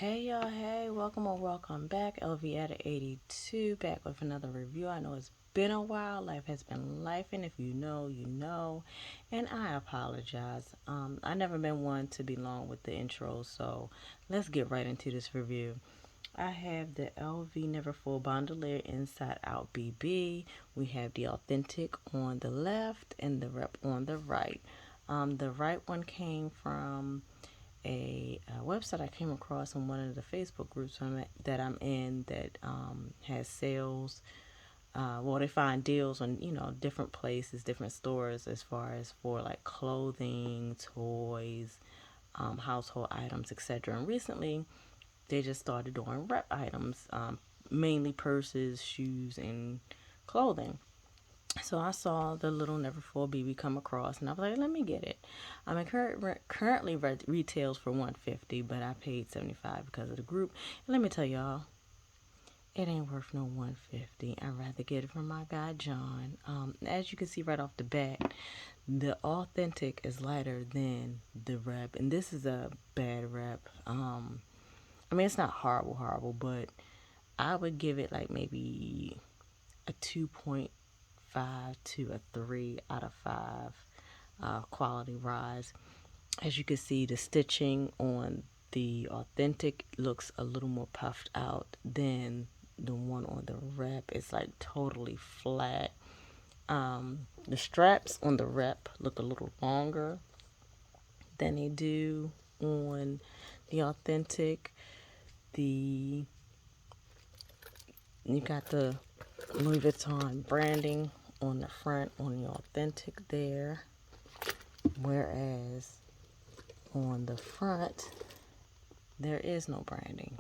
Hey y'all, hey, welcome or welcome back. LV at 82 back with another review. I know it's been a while. Life has been life, and if you know, you know. And I apologize. I never been one to be long with the intro, so let's get right into this review. I have the LV Neverfull Bandolier Inside Out BB. We have the Authentic on the left and the Rep on the right. The right one came from a website I came across on one of the Facebook groups that I'm in that has sales. They find deals on different places, different stores as far as for like clothing, toys, household items, etc. And recently, they just started doing rep items, mainly purses, shoes, and clothing. So I saw the little Neverfull BB come across, and I was like, let me get it. I mean, currently retails for $150, but I paid $75 because of the group. And let me tell y'all, it ain't worth no $150. I'd rather get it from my guy John. As you can see right off the bat, the Authentic is lighter than the Rep, and this is a bad Rep. I mean, it's not horrible, but I would give it like maybe a 2.5 to a 3 out of 5 quality rise. As you can see, the stitching on the Authentic looks a little more puffed out than the one on the Rep. It's like totally flat. The straps on the Rep look a little longer than they do on the Authentic. You got the Louis Vuitton branding on the front on the Authentic there, whereas on the front there is no branding.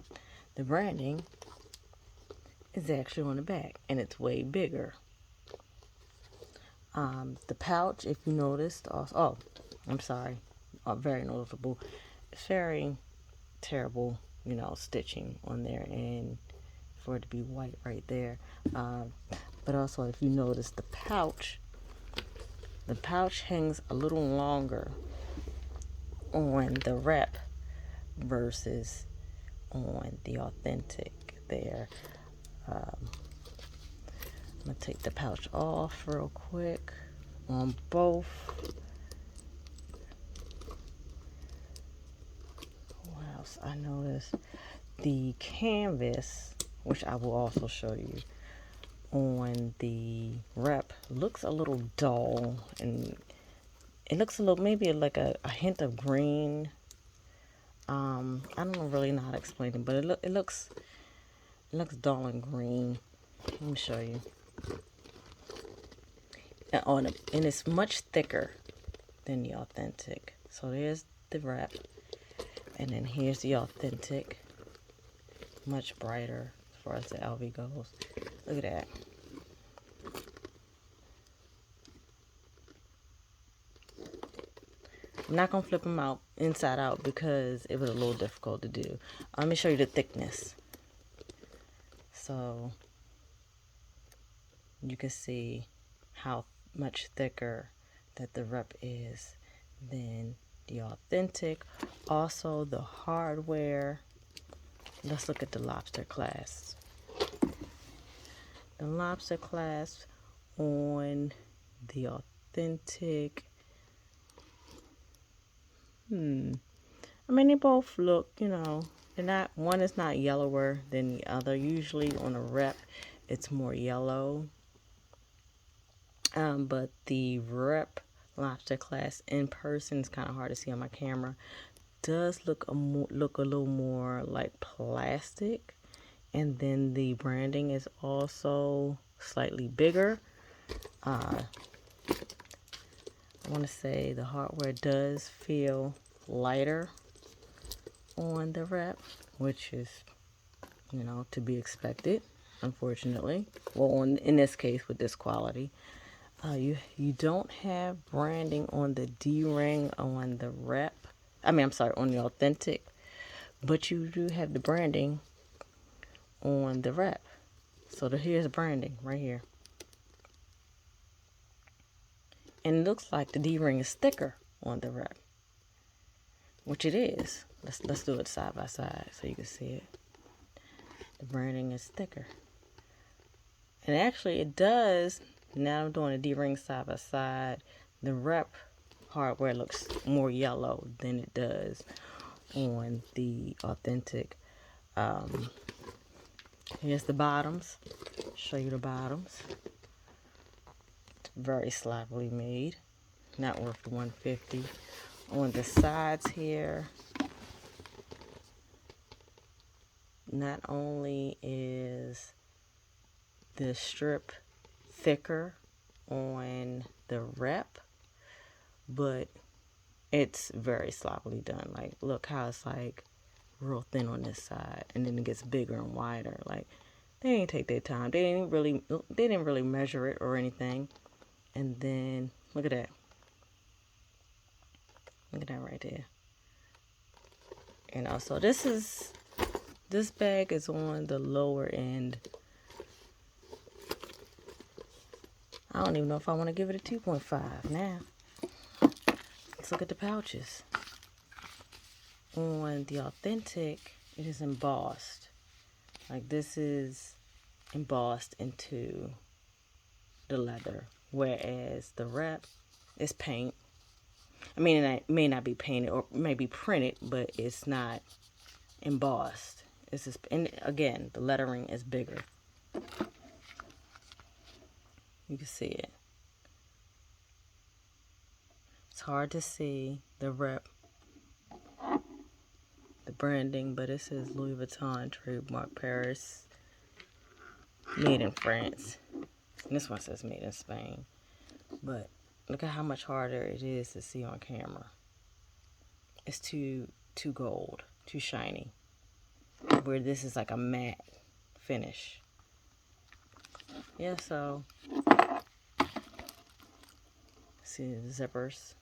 The branding is actually on the back, and it's way bigger. The pouch, if you noticed, also, very noticeable. It's very terrible, stitching on there, and for it to be white right there. But also, if you notice the pouch hangs a little longer on the Rep versus on the Authentic there. I'm going to take the pouch off real quick on both. What else I noticed? The canvas, which I will also show you, on the Rep looks a little dull, and it looks a little, maybe like a hint of green. I don't really know how to explain it, but it looks dull and green. Let me show you. And it's much thicker than the Authentic. So there's the Rep, and then here's the Authentic. Much brighter as far as the LV goes. Look at that. I'm not going to flip them out inside out because it was a little difficult to do. Let me show you the thickness. So you can see how much thicker that the Rep is than the Authentic. Also, the hardware. Let's look at the lobster clasp. The lobster clasp on the Authentic. I mean, they both look, they're not, one is not yellower than the other. Usually on a Rep, it's more yellow. But the Rep lobster clasp in person is kind of hard to see on my camera. Does look a little more like plastic, and then the branding is also slightly bigger. I want to say the hardware does feel lighter on the Rep, which is to be expected, unfortunately. Well, in this case with this quality. You don't have branding on the D-ring on the Rep. On the Authentic, but you do have the branding on the Rep. So here's the branding right here. And it looks like the D-ring is thicker on the Rep, which it is. Let's do it side by side so you can see it. The branding is thicker. And actually it does, now I'm doing a D-ring side by side, the rep hardware looks more yellow than it does on the authentic. Here's the bottoms. Show you the bottoms. It's very sloppily made. Not worth the $150. On the sides here, not only is the strip thicker on the rep, but it's very sloppily done. Like, look how it's like real thin on this side, and then it gets bigger and wider. Like, they didn't take their time. They didn't really measure it or anything. And then look at that. Look at that right there. And also this bag is on the lower end. I don't even know if I want to give it a 2.5 now. Let's look at the pouches. On the authentic, it is embossed. Like, this is embossed into the leather, whereas the rep is paint. I mean, it may not be painted or maybe printed, but it's not embossed. It's just, and again, the lettering is bigger. You can see it. It's hard to see the rep, the branding, but it says Louis Vuitton, trademark Paris, made in France. And this one says made in Spain. But look at how much harder it is to see on camera. It's too gold, too shiny. Where this is like a matte finish. Yeah, so see the zippers.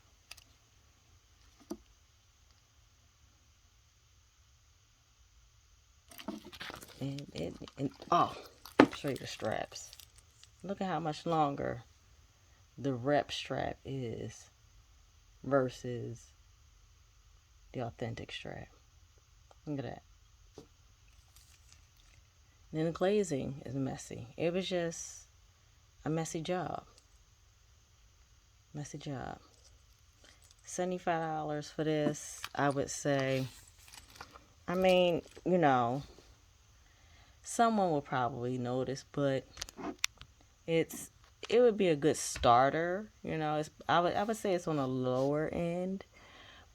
And oh, I'll show you the straps. Look at how much longer the rep strap is versus the authentic strap. Look at that. And then the glazing is messy. It was just a messy job. Messy job. $75 for this, I would say. I mean, you know, someone will probably notice, but it would be a good starter. You know, I would say it's on the lower end,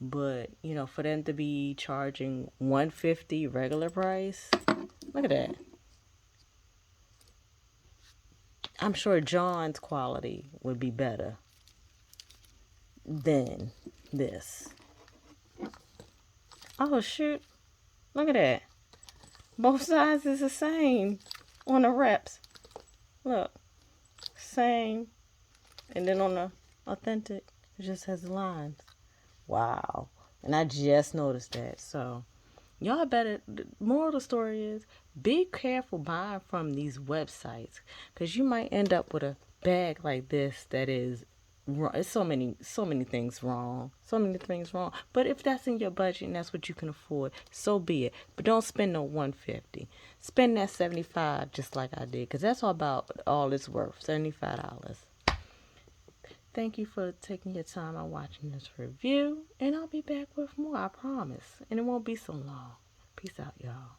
but you know, for them to be charging $150 regular price, look at that. I'm sure John's quality would be better than this. Oh shoot, look at that. Both sides is the same on the reps. Look, same. And then on the authentic, it just has lines. Wow. And I just noticed that. So, y'all better, the moral of the story is, be careful buying from these websites. Because you might end up with a bag like this that is wrong. It's so many things wrong. So many things wrong. But if that's in your budget and that's what you can afford, so be it. But don't spend no $150. Spend that $75 just like I did. Because that's all it's worth. $75. Thank you for taking your time on watching this review. And I'll be back with more, I promise. And it won't be so long. Peace out, y'all.